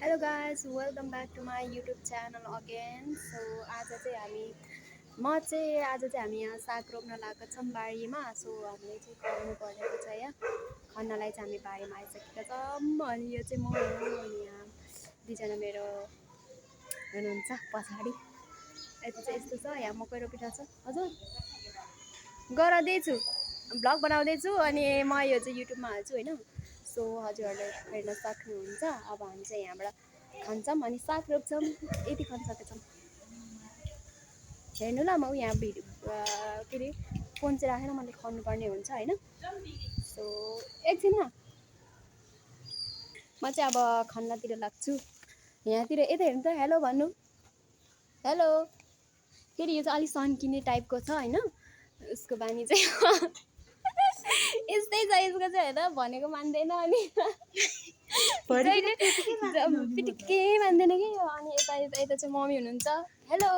Hello guys, welcome back to my YouTube channel again. So आज चाहिँ हामी यहाँ साग रोप्न लागेका छौँ बारीमा. सो हामीले चाहिँ गर्नु परेको छ यहाँ खन्नलाई चाहिँ हामी बारीमा आइसकेका छौँ. अनि यो चाहिँ म हो अनि यहाँ दुईजना मेरो हुनुहुन्छ पछाडि. यति चाहिँ यस्तो छ. यहाँ मकै रोपिरहेको छ. हजुर गराउँदैछु, भ्लग बनाउँदैछु अनि म यो चाहिँ युट्युबमा हाल्छु होइन. सो हजुरहरूले हेर्न सक्नुहुन्छ. अब हामी चाहिँ यहाँबाट खान्छौँ अनि साग रोप्छौँ. यति खान सकेछौँ. हेर्नु ल, म यहाँ भिडियो के अरे फोन चाहिँ राखेर मैले खन्नुपर्ने हुन्छ होइन. सो एकछिन न, म चाहिँ अब खन्नतिर लाग्छु. यहाँतिर यता हेर्नु त. हेलो भन्नु. हेलो. के अरे यो चाहिँ अलिक सन्किने टाइपको छ होइन. उसको बानी चाहिँ यस्तै छ यसको चाहिँ होइन. भनेको मान्दैन अनि पिटिक्कै मान्दैन कि. अनि यता चाहिँ मम्मी हुनुहुन्छ. हेलो.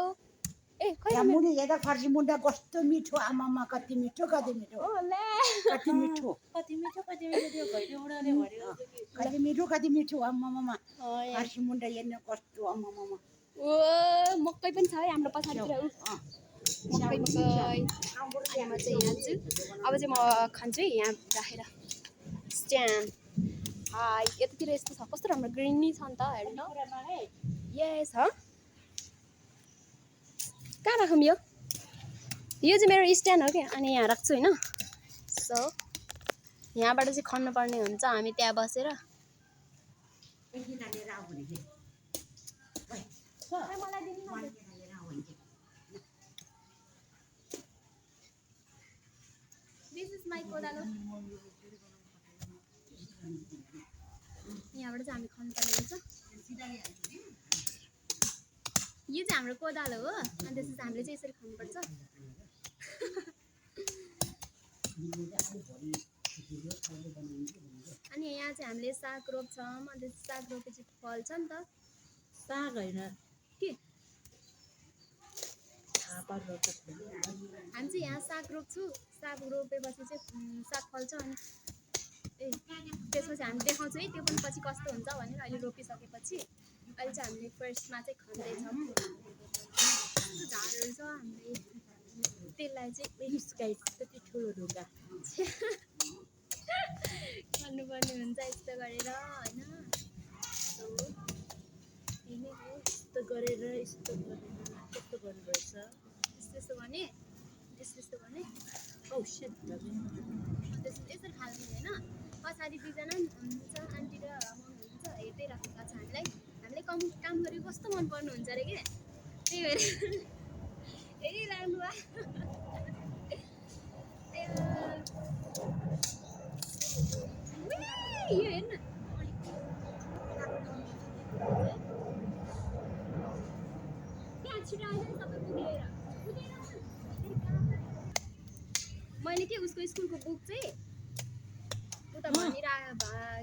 ए खै मुडी हेर्दा फर्सी मुन्टा कस्तो मिठो. आमामा कति मिठो कति मिठो कति मिठो कति मिठो कति मिठो त्यो भइदियो उडाउने भन्यो कति मिठो आमामा फर्सी मुन्टा हेर्न कस्तो आमामा. ओ मकै पनि छ है हाम्रो पछाडितिर. मकै अनि म चाहिँ यहाँ छु. अब चाहिँ म खान्छु है यहाँ राखेर स्ट्यान्ड. यतातिर यस्तो छ. कस्तो राम्रो ग्रिनी छ नि त. हेर्नु यस ह. कहाँ राखौँ यो चाहिँ मेरो स्ट्यान्ड हो क्या. अनि यहाँ राख्छु होइन. सो यहाँबाट चाहिँ खन्नुपर्ने हुन्छ हामी त्यहाँ बसेर. दिस इज माई कोदालो. यहाँबाट चाहिँ हामी खन्नुपर्ने हुन्छ. यो चाहिँ हाम्रो कोदालो हो. अनि त्यसपछि हामीले चाहिँ यसरी खन्नुपर्छ. अनि यहाँ चाहिँ हामीले साग रोप्छौँ. अनि साग रोपेपछि फल्छ नि त. साग होइन के हामी हामी चाहिँ यहाँ साग रोप्छु. साग रोपेपछि चाहिँ साग फल्छ. अनि त्यसपछि हामी देखाउँछौँ है त्यो पनि पछि कस्तो हुन्छ भनेर. अहिले रोपिसकेपछि अहिले चाहिँ हामीले फर्स्टमा चाहिँ खन्दैछौँ. झारहरू छ हामीले त्यसलाई चाहिँ त्यति ठुलो ढुङ्गा खन्नुपर्ने हुन्छ यस्तो गरेर होइन. यस्तो गरेर यस्तो कस्तो गर्नुपर्छ. यस्तो भने यसरी खाल्ने होइन. पछाडि दुईजना हुनुहुन्छ आन्टी र मम्मी हुनुहुन्छ. हेर्दै राख्नु छ हामीलाई. हामीले काम गरेको कस्तो मन पर्नुहुन्छ अरे के. त्यही भएर हेरिरहनु भयो. यो हेर्न त्यहाँ छिटो आइज सबै पुगेर मैले के उसको स्कुलको बुक चाहिँ उता भनिरह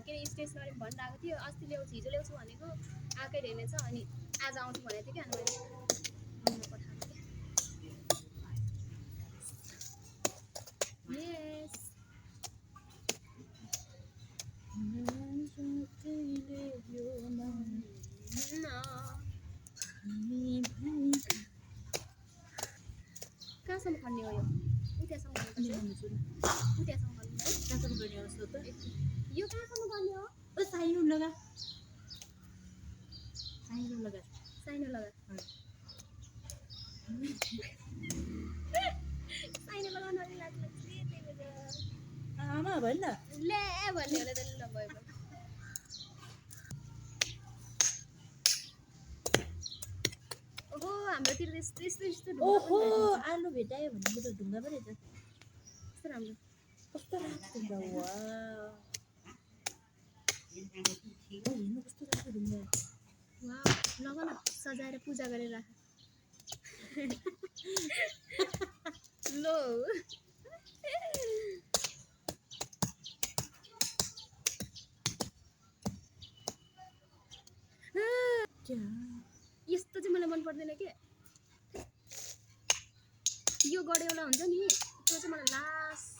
के अरे स्टेसनरी भनिरहेको थियो. अस्ति ल्याउँछु हिजो ल्याउँछु भनेको आएकै रहेनछ. अनि आज आउँछु भनेको थियो कि. अनि मैले पठाएको थिएँ. यस कहाँसम्म खन्ने हो यो. उतासम्म यो कहाँसम्म गर्ने हो. साइनो लगा साइनो लगा साइनो लगाउन अलि लाग्छ. आमा भन् न ले भन्ने होला त. ल भयो. ओहो हाम्रोतिर यस्तो ओहो आलु भेटायो भने मेरो ढुङ्गा पनि छ. कस्तो राम्रो कस्तो राम्रो ढुङ्गा. हेर्नु कस्तो राम्रो ढुङ्गा. लग न सजाएर पूजा गरेर राख. लो यस्तो चाहिँ मलाई मन पर्दैन के. यो गडेउला हुन्छ नि त्यो चाहिँ मलाई लास्ट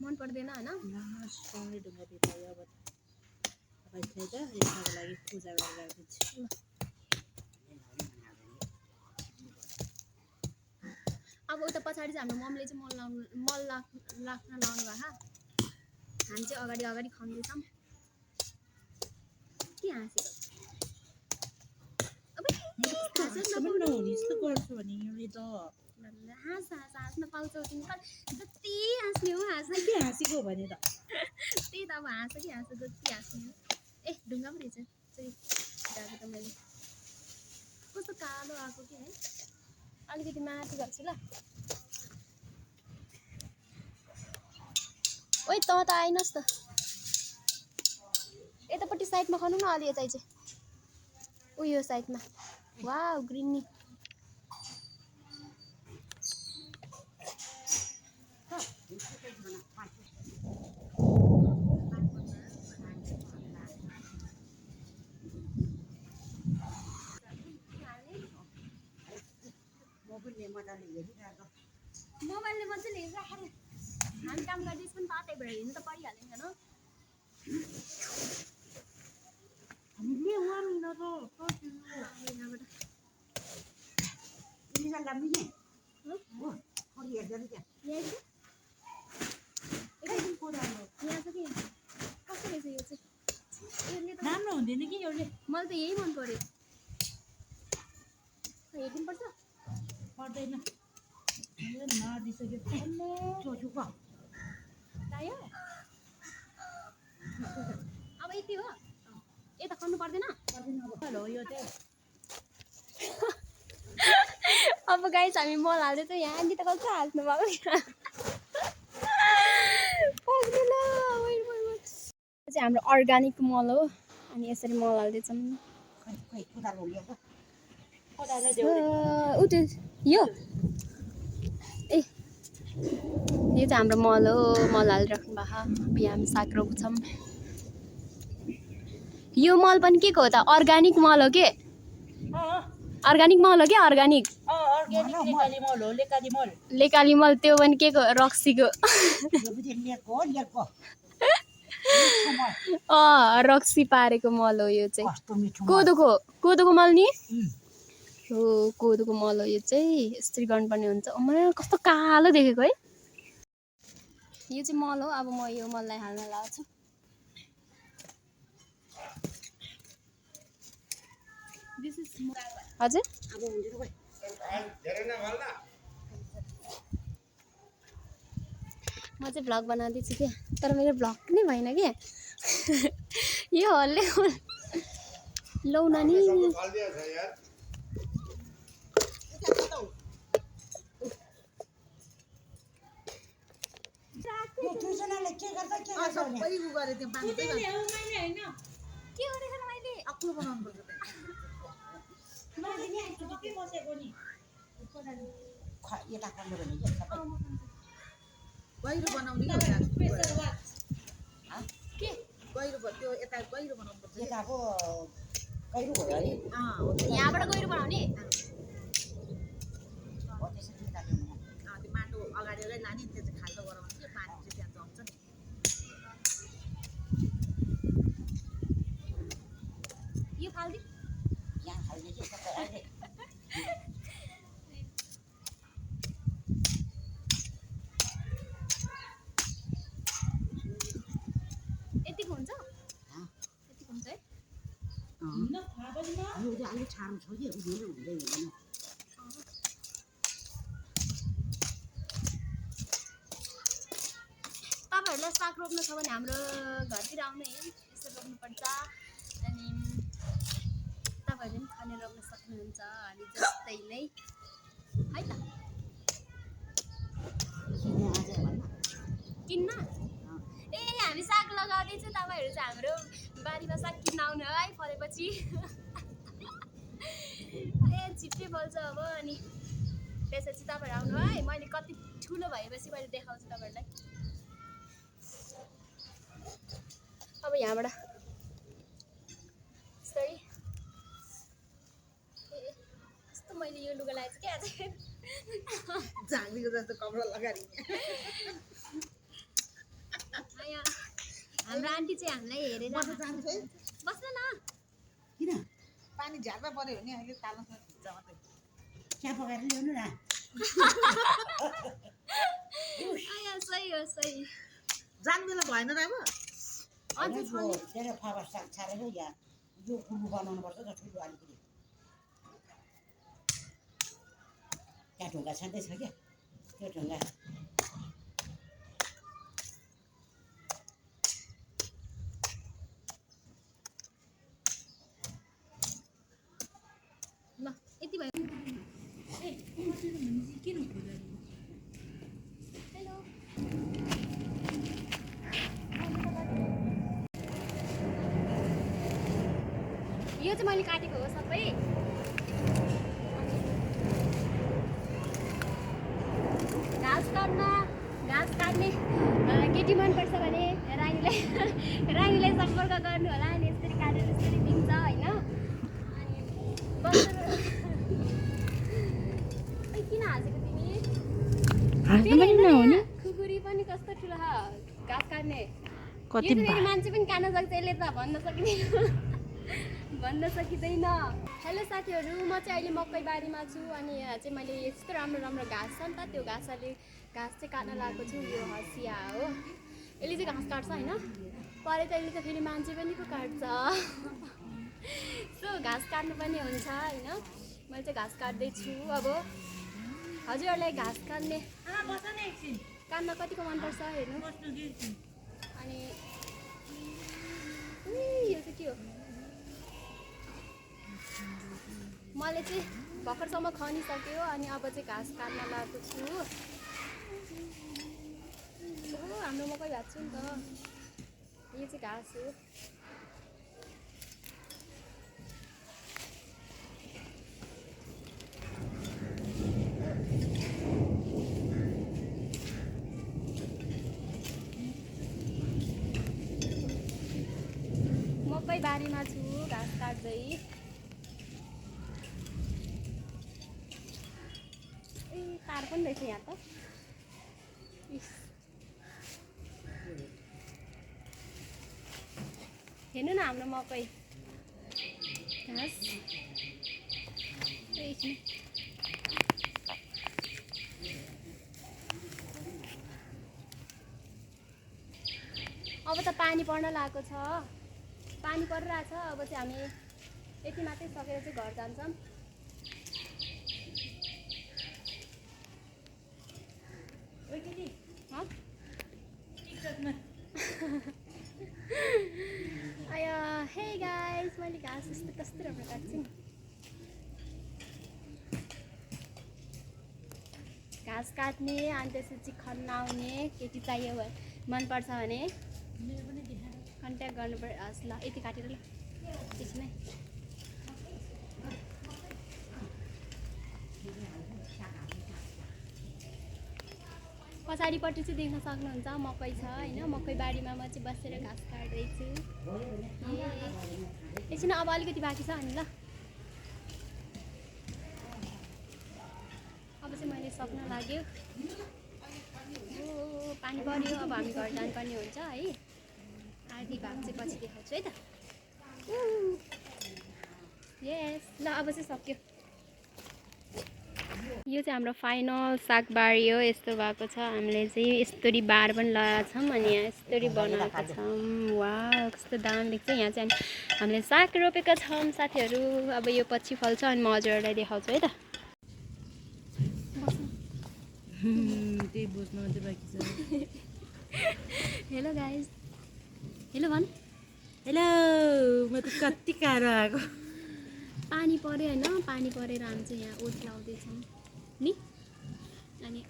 मन पर्दैन होइन. लास्ट ढुङ्गा भेटायो. अब पैसा त यसको लागि पूजा गरेर राख्छु अब उता पछाडि चाहिँ हाम्रो मम्मीले चाहिँ मल राख्न लाउनु भएको हामी चाहिँ अगाडि अगाडि खन्दैछौँ के हाँसेको अब नहुने जस्तो गर्छु भने यसले त हाँस्न पाउँछौ तिमी जति हाँस्ने हो हाँस के हाँसेको भने त त्यही त अब हाँस कि हाँस जति हाँस्ने हो ए ढुङ्गा पो रहेछ गएको त मैले कस्तो कालो आएको कि है अलिकति माथि गर्छु ल ओइ त आइनस् त यतापट्टि साइडमा खन्नु न अलि यतै चाहिँ उयो साइडमा वाउ ग्रिनी मोबाइलले मजाले हेरिराखेर हामी काम गर्दैछ पनि पातै भएर हिँड्नु त परिहाल्यो नि राम्रो हुँदैन कि एउटै मलाई त यही मन पर्यो हेरिदिनुपर्छ पर्दैन नदिसक्यो चाहियो अब यति हो यता खन्नु पर्दैन हो यो चाहिँ अब गाइस हामी मल हाल्दै चाहिँ यहाँ आन्टी त कस्तो हाँस्नु भएको चाहिँ हाम्रो अर्ग्यानिक मल हो अनि यसरी मल हाल्दैछौँ उ त्यो यो ए यो चाहिँ हाम्रो मल हो मल हालिराख्नु भएको अब यहाँ हामी साग रोप्छौँ यो मल पनि के को हो त अर्ग्यानिक मल हो के अर्ग्यानिक मल हो क्या अर्ग्यानिक लेकाली मल त्यो पनि के को रक्सीको रक्सी पारेको मल हो यो चाहिँ कोदोको मल नि हो कोदोको मल हो यो चाहिँ यसरी गर्नुपर्ने हुन्छ मलाई कस्तो कालो देखेको है यो चाहिँ मल हो अब म यो मललाई हाल्न लाग्छु हजुर म चाहिँ भ्लग बनाउँदैछु क्या तर मेरो भ्लग नै भएन क्या यो हल्ले लौ नानी गहिरो बनाउने के गहिरो भयो त्यो यता गहिरो बनाउनु पर्छ यताको गहिरो भयो अरे यहाँबाट गहिरो बनाउने त्यो माटो अगाडि अगाडि लाने त्यो चाहिँ खाल्डो गराउने कि पानी चाहिँ त्यहाँ जम्छ नि यो फाल्दी यहाँ खाल्ने के अहिले यतिको हुन्छ यतिको हुन्छ है यो चाहिँ अलिक छाड्नु छ कि उनीहरू हुँदैन तपाईँहरूलाई साग रोप्नु छ भने हाम्रो घरतिर आउनु यसो रोप्नुपर्छ अनि तपाईँहरूले पनि खनेर रोप्न सक्नुहुन्छ हामी जस्तै नै है त किन्न ए हामी साग लगाउँदैछ तपाईँहरू चाहिँ हाम्रो बारीमा साग किन्न आउनु है फलेपछि ए छिट्टै बल्छ अब अनि त्यसपछि तपाईँहरू आउनु है मैले कति ठुलो भएपछि मैले देखाउँछु तपाईँहरूलाई अब यहाँबाट यस्तै कस्तो मैले यो लुगा लगाएको छु क्या झाँक्रीको जस्तो कपडा लगाएर हाम्रो आन्टी चाहिँ हामीलाई हेरेर बस्न न किन पानी झ्याप्पा पर्यो भने अहिले तालसँग खिच्छ मात्रै चिया पकाएर ल्याउनु न आया सही हो सही जान बेला भएन र अब अझ छ नि धेरै फापर साग छारेर यहाँ यो कुलु बनाउनुपर्छ त ठुलो अलिकति त्यहाँ ढुङ्गा छँदैछ क्या त्यो ढुङ्गा ल यति भयो किन हेलो यो चाहिँ मैले काटेको हो सबै घाँस काट्ने केटी मनपर्छ भने रानीलाई सम्पर्क गर्नु होला अनि यसरी काटेर यसरी दिन्छ होइन अनि किन हाँसेको तिमी खुकुरी पनि कस्तो ठुलो घाँस काट्ने कति मान्छे पनि काट्न सक्छ यसले त भन्न सकिँदैन हेलो साथीहरू म चाहिँ अहिले मकै बारीमा छु अनि यहाँ चाहिँ मैले यस्तो राम्रो राम्रो घाँस छ नि त त्यो घाँस चाहिँ काट्न लगाएको छु यो हँसिया हो यसले चाहिँ घाँस काट्छ होइन परे त यसले त फेरि मान्छे पनि पो काट्छ सो घाँस काट्नु पनि हुन्छ होइन मैले चाहिँ घाँस काट्दैछु अब हजुरहरूलाई घाँस काट्ने काट्न कतिको मनपर्छ हेर्नु अनि यो चाहिँ के हो मैले चाहिँ भर्खरसम्म खनिसक्यो अनि अब चाहिँ घाँस काट्न लगाएको छु हाम्रो मकै भएको छु नि त यो चाहिँ घाँस हो मकै बारीमा छु घाँस काट्दै ए तार पनि रहेछ यहाँ त हेर्नु न हाम्रो मकै घाँस अब त पानी पर्न लागेको छ पानी परिरहेछ अब चाहिँ हामी यति मात्रै सकेर चाहिँ घर जान्छौँ आया हे गाइस मैले घाँस यस्तो कस्तो राम्रो काट्छु नि घाँस काट्ने अनि त्यसपछि खन्नाउने केटी चाहियो मनपर्छ भने कन्ट्याक्ट गर्नु पर्यो हस् ल यति काटेर ल त्यसमै पछाडिपट्टि चाहिँ देख्न सक्नुहुन्छ मकै छ होइन मकै बारीमा म चाहिँ बसेर घाँस काट्दैछु एकछिन अब अलिकति बाँकी छ अनि ल अब चाहिँ मैले सक्न लाग्यो पानी पर्यो अब हामी घर जानुपर्ने हुन्छ है आधी भाग चाहिँ पछि देखाउँछु है त यस ल अब चाहिँ सक्यो यो चाहिँ हाम्रो फाइनल सागबारी हो यस्तो भएको छ हामीले चाहिँ यस्तरी बार पनि लगाएको छौँ अनि यहाँ यस्तरी बनाएको छौँ वाउ कस्तो दाम देख्छ यहाँ चाहिँ हामीले साग रोपेका छौँ साथीहरू अब यो पछि फल्छ अनि म हजुरहरूलाई देखाउँछु है त त्यही बुझ्नु मात्रै बाँकी छ हेलो गाइस हेलो भन हेलो म त कति गाह्रो आएको पानी पऱ्यो होइन पानी परेर हामी चाहिँ यहाँ ओत लाउँदैछौँ नि अनि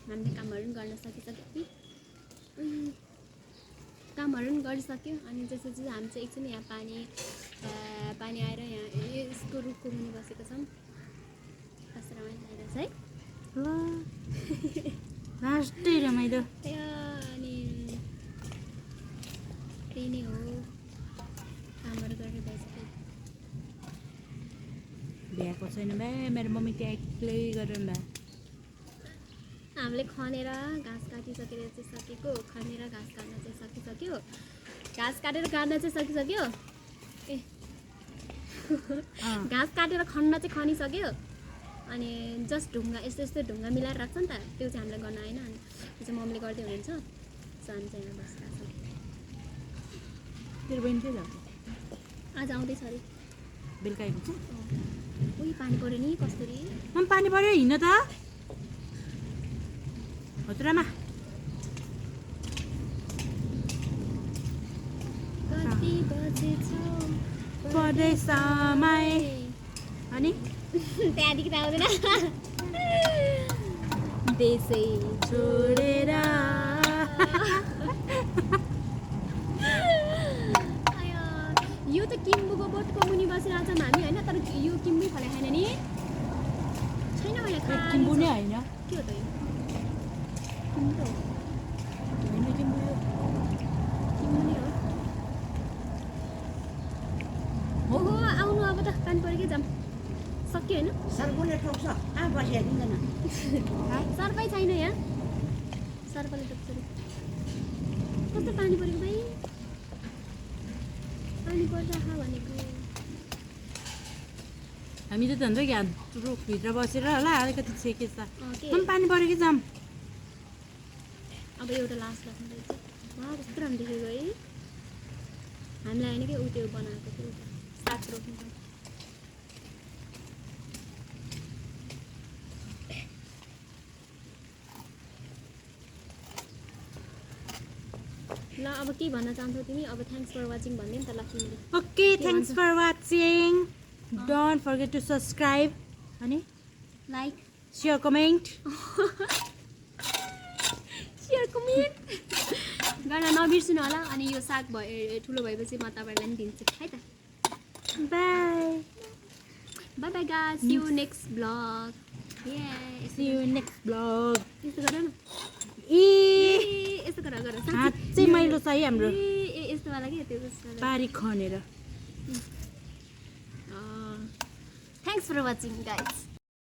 हामीले कामहरू पनि गर्न सकिसक्यो कामहरू पनि गरिसक्यो अनि त्यसपछि हामी चाहिँ एकछिन यहाँ पानी आएर यहाँ यसको रुखको मुनि बसेको छौँ कस्तो रमाइलो लागिरहेछ है लास्टै रमाइलो अनि त्यही नै हो कामहरू गरेर गइसक्यो भ्याएको छैन बा मेरो मम्मी त्यहाँ एक्लै गरेर बा हामीले खनेर घाँस काटिसकेर चाहिँ सकेको खनेर घाँस काट्न चाहिँ सकिसक्यो घाँस काटेर काट्न चाहिँ सकिसक्यो घाँस काटेर खन्न चाहिँ खनिसक्यो अनि जस्ट ढुङ्गा यस्तो यस्तो ढुङ्गा मिलाएर राख्छ नि त त्यो चाहिँ हामीलाई गर्न आएन अनि त्यो चाहिँ मम्मीले गर्दै हुनुहुन्छ सो हामी चाहिँ यहाँ बसिरहेको छौँ तेरो बहिनी के जान्छ आज आउँदैछ अरे बेलुका आइपुग्छ उही पानी पऱ्यो नि कस्तुरी पानी पऱ्यो हिँड्न त हजुरआमा कति बजे छ पढ्दै समय अनि त्यहाँदेखि त आउँदैन देशै छोडेर आया, यो त किम्बुको बोटको मुनि बसिरहेको छौँ हामी होइन तर यो किम्बु फले खाएन नि छैन मैले किम्बु नै होइन के हो त यो किम्बु हो होइन किम्बु यो किम्बु नै हो ओहो आउनु अब त पानी परेकै जाम सक्यो होइन सर्पले टोक्छ कहाँ बसिहालिँदैन सर्पै छैन यहाँ सर्पले टोक्छ अरे कस्तो पानी परेको भाइ पानी परिरहेको भनेको हामी त झन् यहाँ रुखभित्र बसेर होला अलिकति सेकेछ के पानी पऱ्यो कि जाम अब एउटा लास्ट राख्नु रहेछ वा कस्तो राम्रो देखेको है हामीलाई होइन कि उ त्यो बनाएको थियो साग रोप्नु छ ल अब के भन्न चाहन्छौ तिमी अब थ्याङ्क्स फर वाचिङ भन्दै नि त ल तिमीले okay thanks for watching don't forget to subscribe अनि like share comment share comment गर्न नबिर्सिनु होला अनि यो साग ठुलो भएपछि म तपाईँहरूलाई पनि दिन्छु है त bye bye bye guys see you next vlog see you next vlog यस्तो गर न ए यस्तो गर हात चाहिँ मैलो छ है हाम्रो यस्तो वाला के त्यो बारी खनेर थ्याङ्क्स फर वाचिङ गाइस